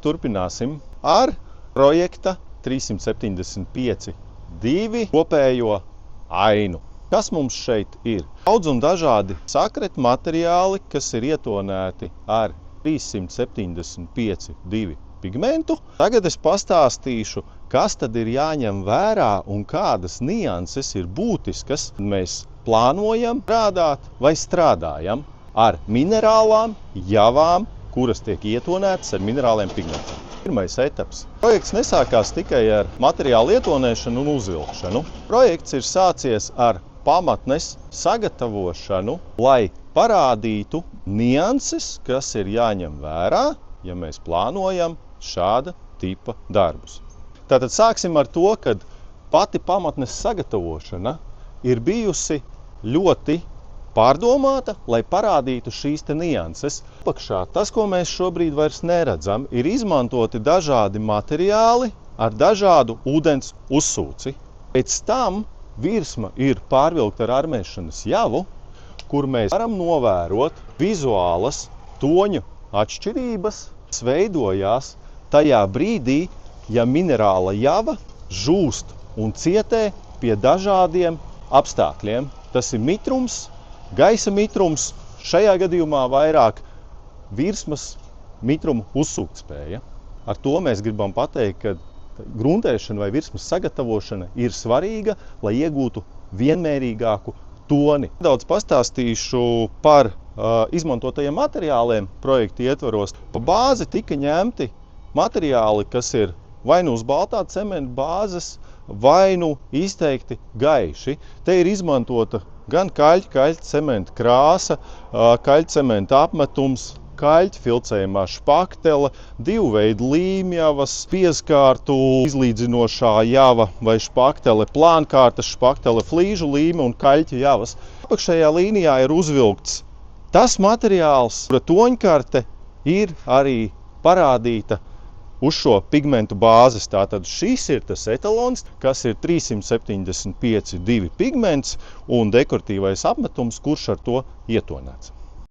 Turpināsim ar projekta 375.2 kopējo ainu. Kas mums šeit ir? Daudz un dažādi sakret materiāli, kas ir ietonēti ar 375.2 pigmentu. Tagad es pastāstīšu, kas tad ir jāņem vērā un kādas nianses ir būtiskas. Mēs plānojam strādāt vai strādājam ar minerālām javām, kuras tiek ietonētas ar minerāliem pigmentiem. Pirmais etaps. Projekts nesākās tikai ar materiālu ietonēšanu un uzvilkšanu. Projekts ir sācies ar pamatnes sagatavošanu, lai parādītu nianses, kas ir jāņem vērā, ja mēs plānojam šāda tipa darbus. Tātad sāksim ar to, ka pati pamatnes sagatavošana ir bijusi ļoti pārdomāta, lai parādītu šīs te nianses. Apakšā tas, ko mēs šobrīd vairs neredzam, ir izmantoti dažādi materiāli ar dažādu ūdens uzsūci. Pēc tam virsma ir pārvilkta ar armēšanas javu, kur mēs varam novērot vizuālas toņu atšķirības, veidojās tajā brīdī, ja minerāla java žūst un cietē pie dažādiem apstākļiem. Tas ir mitrums, gaisa mitrums, šajā gadījumā vairāk virsmas mitruma uzsūktspēja. Ar to mēs gribam pateikt, ka gruntēšana vai virsmas sagatavošana ir svarīga, lai iegūtu vienmērīgāku toni. Daudz pastāstīšu par izmantotajiem materiāliem projekta ietvaros. Pa bāzi tika ņemti materiāli, kas ir vai nu uz baltā cementa bāzes, vai nu izteikti gaiši. Te ir izmantota gan kaļķcementa krāsa, kaļķcementa apmetums, kaļķfilcējumā špaktele, divu veidu līmjavas, pieskārtu izlīdzinošā java vai špaktele, plānkārtas špaktele, flīžu līme un kaļķa javas. Apakšējā līnijā ir uzvilkts tas materiāls, kura toņkarte ir arī parādīta uz šo pigmentu bāzes. Tātad šis ir tas etalons, kas ir 375.2 pigments un dekoratīvais apmetums, kurš ar to ietonēts.